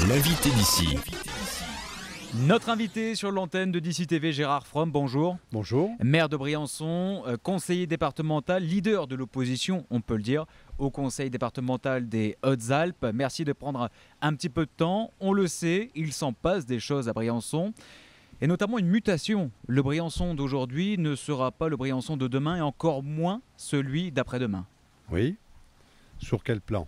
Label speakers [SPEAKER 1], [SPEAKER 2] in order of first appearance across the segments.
[SPEAKER 1] L'invité d'ici.
[SPEAKER 2] Notre invité sur l'antenne de DC TV, Gérard Fromm, bonjour.
[SPEAKER 3] Bonjour.
[SPEAKER 2] Maire de Briançon, conseiller départemental, leader de l'opposition, on peut le dire, au conseil départemental des Hautes-Alpes. Merci de prendre un petit peu de temps. On le sait, il s'en passe des choses à Briançon, et notamment une mutation. Le Briançon d'aujourd'hui ne sera pas le Briançon de demain, et encore moins celui d'après-demain.
[SPEAKER 3] Oui. Sur quel plan?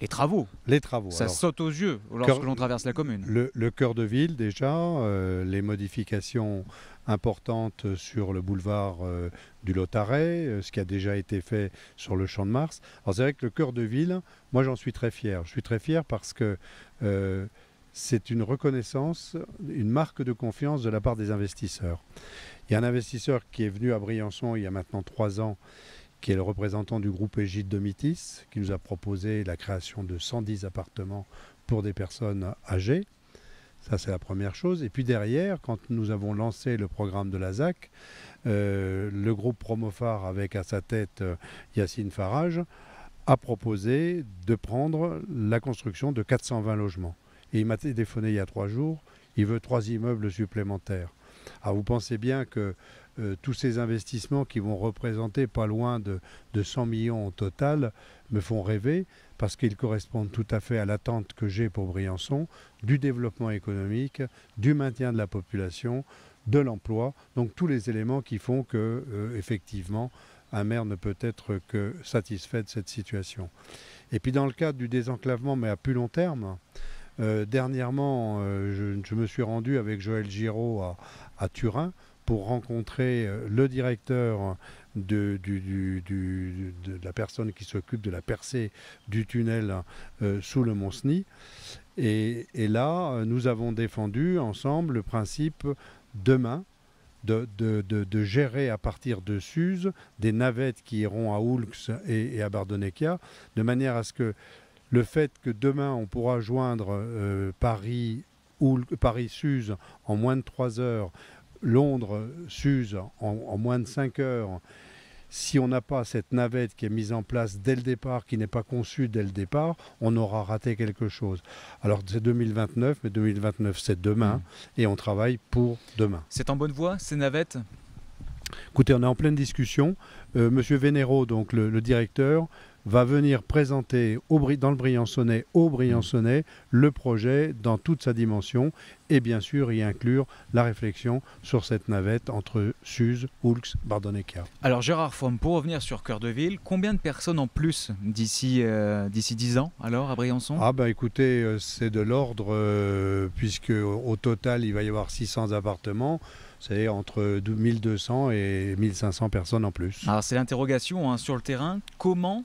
[SPEAKER 2] Les travaux.
[SPEAKER 3] Les travaux.
[SPEAKER 2] Ça saute aux yeux lorsque l'on traverse la commune.
[SPEAKER 3] Le cœur de ville déjà, les modifications importantes sur le boulevard du Lotaret, ce qui a déjà été fait sur le Champ de Mars. Alors c'est vrai que le cœur de ville, moi j'en suis très fier. Je suis très fier parce que c'est une reconnaissance, une marque de confiance de la part des investisseurs. Il y a un investisseur qui est venu à Briançon il y a maintenant 3 ans, qui est le représentant du groupe Égide Domitis, qui nous a proposé la création de 110 appartements pour des personnes âgées. Ça, c'est la première chose. Et puis derrière, quand nous avons lancé le programme de la ZAC, le groupe Promophare, avec à sa tête Yacine Farage, a proposé de prendre la construction de 420 logements. Et il m'a téléphoné il y a 3 jours, il veut 3 immeubles supplémentaires. Alors vous pensez bien que tous ces investissements qui vont représenter pas loin de 100 millions au total me font rêver parce qu'ils correspondent tout à fait à l'attente que j'ai pour Briançon, du développement économique, du maintien de la population, de l'emploi, donc tous les éléments qui font que, effectivement, un maire ne peut être que satisfait de cette situation. Et puis dans le cadre du désenclavement, mais à plus long terme, dernièrement, je me suis rendu avec Joël Giraud à Turin pour rencontrer le directeur de la personne qui s'occupe de la percée du tunnel sous le Mont-Cenis. Et là, nous avons défendu ensemble le principe demain de gérer à partir de Suse des navettes qui iront à Oulx et à Bardonecchia, de manière à ce que le fait que demain on pourra joindre Paris-Suse en moins de 3 heures, Londres-Suse en moins de 5 heures, si on n'a pas cette navette qui est mise en place dès le départ, qui n'est pas conçue dès le départ, on aura raté quelque chose. Alors c'est 2029, mais 2029 c'est demain, et on travaille pour demain.
[SPEAKER 2] C'est en bonne voie, ces navettes?
[SPEAKER 3] Écoutez, on est en pleine discussion. Monsieur Vénéraud, donc le directeur, va venir présenter dans le Briançonnais, au Briançonnais, le projet dans toute sa dimension et bien sûr y inclure la réflexion sur cette navette entre Suse, Oulx, Bardonecchia.
[SPEAKER 2] Alors Gérard Fromm, pour revenir sur Cœur de Ville, combien de personnes en plus d'ici 10 ans alors à Briançon?
[SPEAKER 3] Ah ben écoutez, c'est de l'ordre, puisque au total il va y avoir 600 appartements. C'est entre 1200 et 1500 personnes en plus.
[SPEAKER 2] Alors c'est l'interrogation sur le terrain. Comment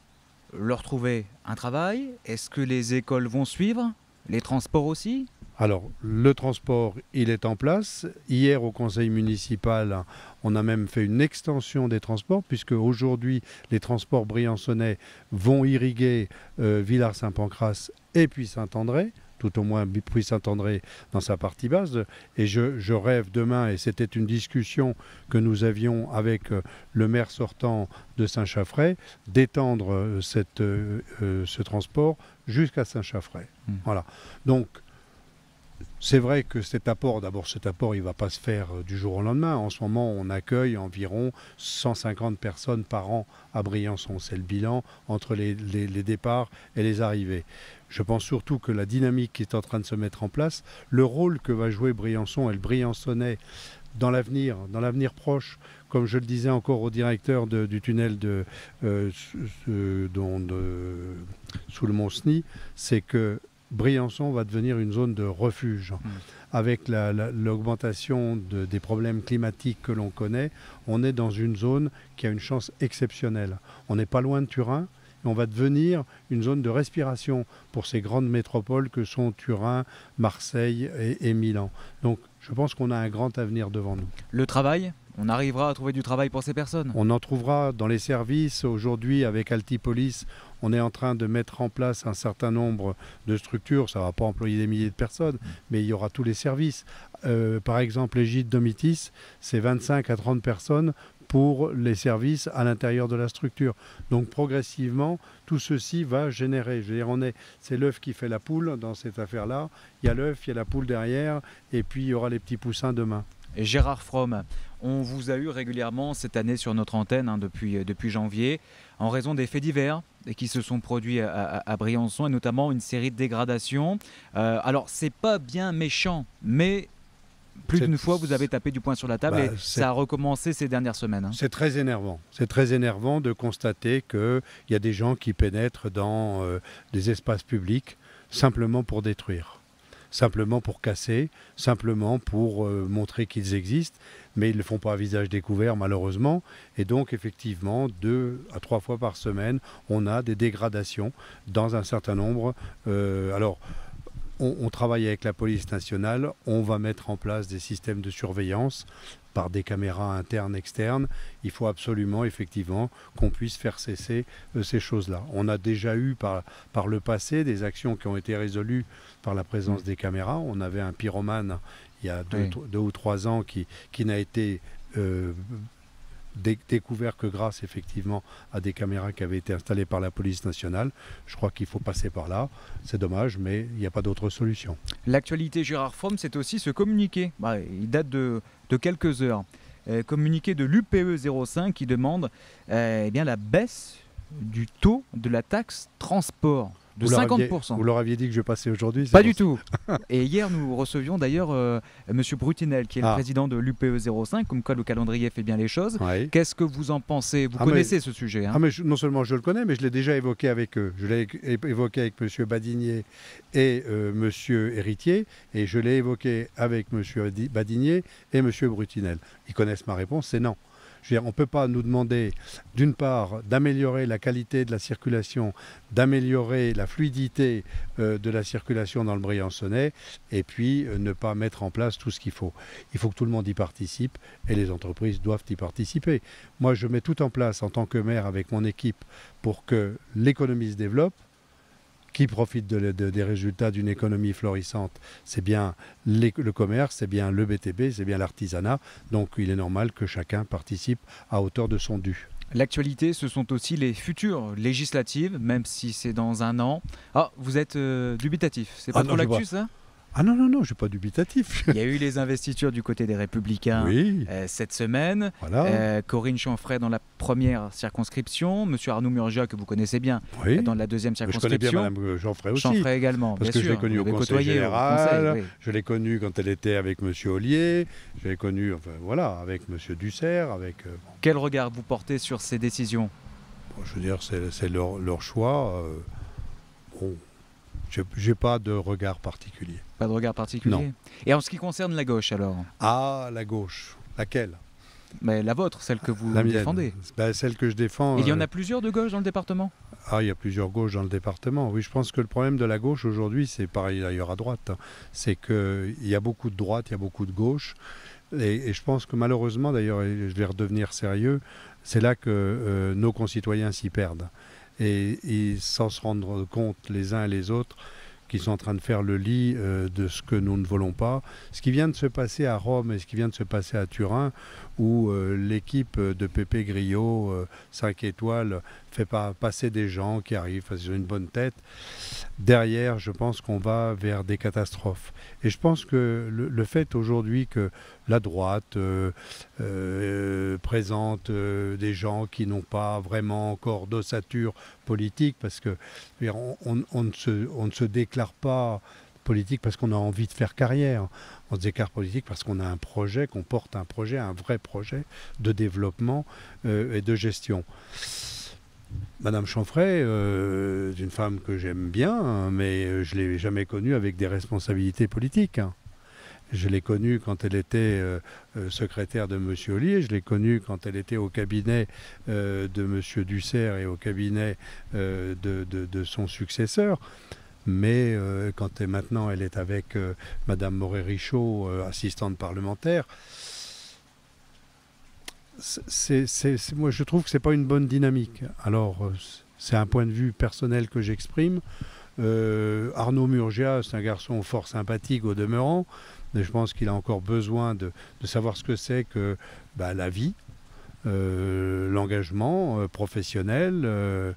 [SPEAKER 2] leur trouver un travail? Est-ce que les écoles vont suivre? Les transports aussi?
[SPEAKER 3] Alors, le transport, il est en place. Hier, au conseil municipal, on a même fait une extension des transports, puisque aujourd'hui, les transports briançonnais vont irriguer Villars-Saint-Pancrace et puis Saint-André, tout au moins puis Saint-André dans sa partie basse. Et je rêve demain, et c'était une discussion que nous avions avec le maire sortant de Saint-Chaffray, d'étendre ce transport jusqu'à Saint-Chaffray. Voilà. Donc, c'est vrai que cet apport, il ne va pas se faire du jour au lendemain. En ce moment, on accueille environ 150 personnes par an à Briançon. C'est le bilan entre les départs et les arrivées. Je pense surtout que la dynamique qui est en train de se mettre en place, le rôle que va jouer Briançon et le Briançonnais dans l'avenir proche, comme je le disais encore au directeur du tunnel sous le Mont-Cenis, c'est que Briançon va devenir une zone de refuge. Avec l'augmentation des problèmes climatiques que l'on connaît, on est dans une zone qui a une chance exceptionnelle. On n'est pas loin de Turin, et on va devenir une zone de respiration pour ces grandes métropoles que sont Turin, Marseille et Milan. Donc je pense qu'on a un grand avenir devant nous.
[SPEAKER 2] Le travail ? On arrivera à trouver du travail pour ces personnes?
[SPEAKER 3] On en trouvera dans les services. Aujourd'hui, avec Altipolis, on est en train de mettre en place un certain nombre de structures. Ça ne va pas employer des milliers de personnes, mais il y aura tous les services. Par exemple, Égide Domitis, c'est 25 à 30 personnes pour les services à l'intérieur de la structure. Donc progressivement, tout ceci va générer. Je veux dire, c'est l'œuf qui fait la poule dans cette affaire-là. Il y a l'œuf, il y a la poule derrière, et puis il y aura les petits poussins demain.
[SPEAKER 2] Et Gérard Fromm, on vous a eu régulièrement cette année sur notre antenne depuis janvier, en raison des faits divers qui se sont produits à Briançon, et notamment une série de dégradations. Alors, c'est pas bien méchant, mais plus d'une fois, vous avez tapé du poing sur la table, et ça a recommencé ces dernières semaines.
[SPEAKER 3] C'est très énervant. C'est très énervant de constater qu'il y a des gens qui pénètrent dans des espaces publics simplement pour détruire, simplement pour casser, simplement pour montrer qu'ils existent, mais ils ne le font pas à visage découvert malheureusement. Et donc effectivement, 2 à 3 fois par semaine, on a des dégradations dans un certain nombre. On travaille avec la police nationale, on va mettre en place des systèmes de surveillance par des caméras internes, externes. Il faut absolument, effectivement, qu'on puisse faire cesser ces choses-là. On a déjà eu par le passé des actions qui ont été résolues par la présence des caméras. On avait un pyromane il y a 2 ou 3 ans qui n'a été découvert que grâce effectivement à des caméras qui avaient été installées par la police nationale. Je crois qu'il faut passer par là. C'est dommage, mais il n'y a pas d'autre solution.
[SPEAKER 2] L'actualité Gérard Fromm, c'est aussi ce communiqué. Il date de quelques heures. Communiqué de l'UPE 05 qui demande la baisse du taux de la taxe transport de 50%.
[SPEAKER 3] Vous leur aviez dit que je passais aujourd'hui?
[SPEAKER 2] Pas du tout. Et hier, nous recevions d'ailleurs M. Brutinel, qui est le président de l'UPE 05, comme quoi le calendrier fait bien les choses. Oui. Qu'est-ce que vous en pensez? Vous connaissez ce sujet, hein?
[SPEAKER 3] Non seulement je le connais, mais je l'ai déjà évoqué avec eux. Je l'ai évoqué avec M. Badinier et M. Héritier, et je l'ai évoqué avec M. Badinier et M. Brutinel. Ils connaissent ma réponse, c'est non. Je veux dire, on ne peut pas nous demander, d'une part, d'améliorer la qualité de la circulation, d'améliorer la fluidité de la circulation dans le Briançonnais, et puis ne pas mettre en place tout ce qu'il faut. Il faut que tout le monde y participe, et les entreprises doivent y participer. Moi, je mets tout en place en tant que maire avec mon équipe pour que l'économie se développe. Qui profite des résultats d'une économie florissante? C'est bien le commerce, c'est bien le BTP, c'est bien l'artisanat. Donc il est normal que chacun participe à hauteur de son dû.
[SPEAKER 2] L'actualité, ce sont aussi les futures législatives, même si c'est dans un an. Ah, vous êtes dubitatif, c'est pas trop l'actu ça?
[SPEAKER 3] Ah non, je ne suis pas dubitatif.
[SPEAKER 2] Il y a eu les investitures du côté des Républicains cette semaine. Voilà. Corinne Chanfray dans la première circonscription. Monsieur Arnaud Murgia, que vous connaissez bien, dans la deuxième circonscription.
[SPEAKER 3] Je connais bien Mme Chanfray aussi.
[SPEAKER 2] Chanfray également,
[SPEAKER 3] parce que je l'ai connue au Conseil général. Je l'ai connue quand elle était avec Monsieur Ollier. Je l'ai connue avec Monsieur Dussert.
[SPEAKER 2] Quel regard vous portez sur ces décisions?
[SPEAKER 3] Je veux dire, c'est leur choix. Je n'ai pas de regard particulier.
[SPEAKER 2] Pas de regard particulier?
[SPEAKER 3] Non.
[SPEAKER 2] Et en ce qui concerne la gauche, alors?
[SPEAKER 3] Ah, la gauche. Laquelle?
[SPEAKER 2] Mais la vôtre, celle que vous défendez.
[SPEAKER 3] Celle que je défends.
[SPEAKER 2] Il y en a plusieurs de gauche dans le département?
[SPEAKER 3] Ah, il y a plusieurs gauches dans le département. Oui, je pense que le problème de la gauche aujourd'hui, c'est pareil d'ailleurs à droite. C'est qu'il y a beaucoup de droite, il y a beaucoup de gauche. Et je pense que malheureusement, d'ailleurs, et je vais redevenir sérieux, c'est là que nos concitoyens s'y perdent. Et sans se rendre compte les uns et les autres qui sont en train de faire le lit de ce que nous ne voulons pas. Ce qui vient de se passer à Rome et ce qui vient de se passer à Turin, où l'équipe de Pépé Grillo, 5 étoiles, fait passer des gens qui arrivent, ils ont une bonne tête. Derrière, je pense qu'on va vers des catastrophes. Et je pense que le fait aujourd'hui que la droite présente des gens qui n'ont pas vraiment encore d'ossature politique, parce que on ne se déclare pas politique parce qu'on a envie de faire carrière. On se déclare politique parce qu'on a un projet, qu'on porte un projet, un vrai projet de développement et de gestion. Madame Chanfray est une femme que j'aime bien, mais je ne l'ai jamais connue avec des responsabilités politiques. Je l'ai connue quand elle était secrétaire de M. Ollier, je l'ai connue quand elle était au cabinet de M. Dussert et au cabinet de son successeur. Mais quand maintenant elle est avec Mme Moret-Richaud, assistante parlementaire, moi je trouve que ce n'est pas une bonne dynamique. Alors c'est un point de vue personnel que j'exprime. Arnaud Murgia, c'est un garçon fort sympathique au demeurant, mais je pense qu'il a encore besoin de savoir ce que c'est que la vie. l'engagement professionnel.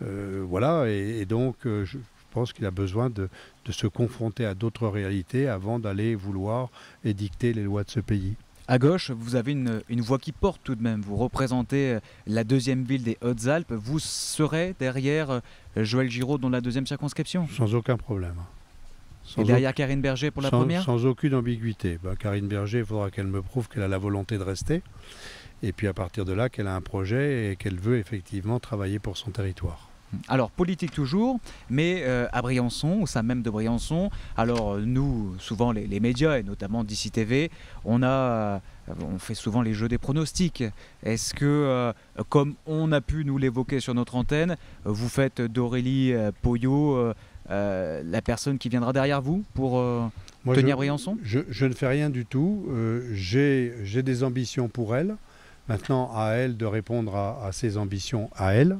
[SPEAKER 3] Voilà, et donc je pense qu'il a besoin de se confronter à d'autres réalités avant d'aller vouloir édicter les lois de ce pays.
[SPEAKER 2] À gauche, vous avez une voix qui porte tout de même. Vous représentez la deuxième ville des Hautes-Alpes. Vous serez derrière Joël Giraud dans la deuxième circonscription?
[SPEAKER 3] Sans aucun problème.
[SPEAKER 2] Et derrière Karine Berger pour la première?
[SPEAKER 3] Sans aucune ambiguïté. Karine Berger, il faudra qu'elle me prouve qu'elle a la volonté de rester. Et puis à partir de là, qu'elle a un projet et qu'elle veut effectivement travailler pour son territoire.
[SPEAKER 2] Alors, politique toujours, mais à Briançon, au sein même de Briançon, alors nous, souvent les médias, et notamment d'ici TV, on fait souvent les jeux des pronostics. Est-ce que, comme on a pu nous l'évoquer sur notre antenne, vous faites d'Aurélie Poyot la personne qui viendra derrière vous pour tenir Briançon?
[SPEAKER 3] Je ne fais rien du tout. J'ai des ambitions pour elle. Maintenant, à elle de répondre à ses ambitions à elle.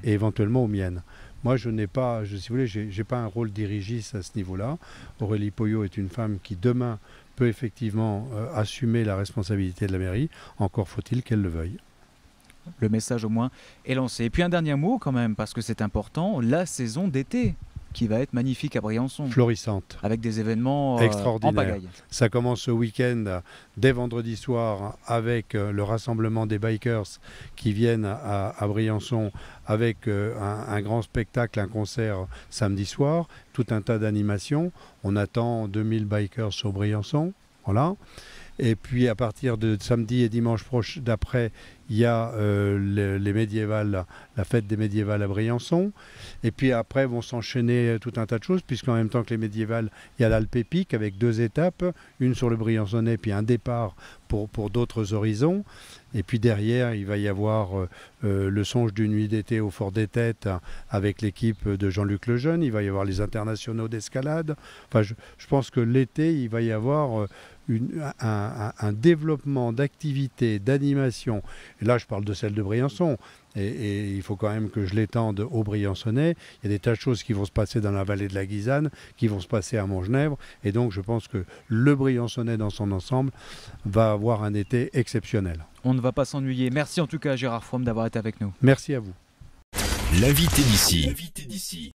[SPEAKER 3] Et éventuellement aux miennes. Moi, je n'ai pas, si vous voulez, j'ai pas un rôle dirigiste à ce niveau-là. Aurélie Poyot est une femme qui, demain, peut effectivement assumer la responsabilité de la mairie. Encore faut-il qu'elle le veuille.
[SPEAKER 2] Le message, au moins, est lancé. Et puis un dernier mot, quand même, parce que c'est important, la saison d'été, qui va être magnifique à Briançon.
[SPEAKER 3] Florissante.
[SPEAKER 2] Avec des événements
[SPEAKER 3] extraordinaires.
[SPEAKER 2] En pagaille.
[SPEAKER 3] Ça commence ce week-end, dès vendredi soir, avec le rassemblement des bikers qui viennent à Briançon, avec un grand spectacle, un concert samedi soir, tout un tas d'animations. On attend 2000 bikers sur Briançon. Voilà. Et puis à partir de samedi et dimanche d'après, il y a les médiévales, la fête des médiévales à Briançon. Et puis après vont s'enchaîner tout un tas de choses, puisqu'en même temps que les médiévales, il y a l'Alpe Épique avec 2 étapes, une sur le Briançonnais, puis un départ pour d'autres horizons. Et puis derrière, il va y avoir le songe d'une nuit d'été au Fort des Têtes avec l'équipe de Jean-Luc Lejeune. Il va y avoir les internationaux d'escalade. Enfin, je pense que l'été, il va y avoir un développement d'activités, d'animation. Et là, je parle de celle de Briançon. Et il faut quand même que je l'étende au Briançonnais. Il y a des tas de choses qui vont se passer dans la vallée de la Guisane, qui vont se passer à Montgenèvre. Et donc, je pense que le Briançonnais dans son ensemble va avoir un été exceptionnel.
[SPEAKER 2] On ne va pas s'ennuyer. Merci en tout cas, Gérard Fromm, d'avoir été avec nous.
[SPEAKER 3] Merci à vous.
[SPEAKER 1] L'invité d'ici.